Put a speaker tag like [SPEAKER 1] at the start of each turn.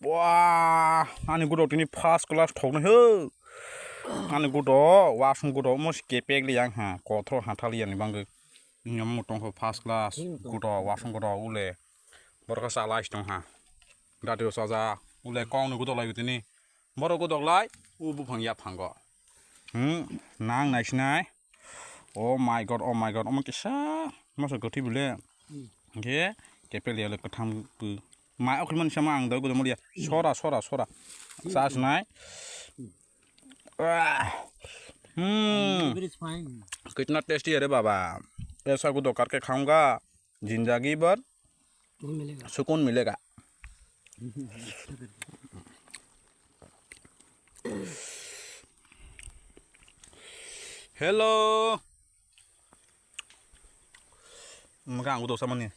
[SPEAKER 1] Wah, ani gudo ini first class thok na he. Ani gudo wasung gudo mos kepek li yang ha kotro hatali ani bang nyam mutong ko first class gudo wasung gudo ule borka sala istong ha. Dati saja ule kong nu gudo lai bitini. Boro gudo lai ubu phang ya phang go. Nang nai snai. Oh my god, oh my god, oh my kisa. Masa goti bule. Oke, kepek li ale katham pu. Mai okliman sama ang dagu damulia sora sas nai कितना tasty है रे बाबा ऐसा को तो करके खाऊंगा जिंदगी भर सुकून मिलेगा हेलो मगा को तो सामान्य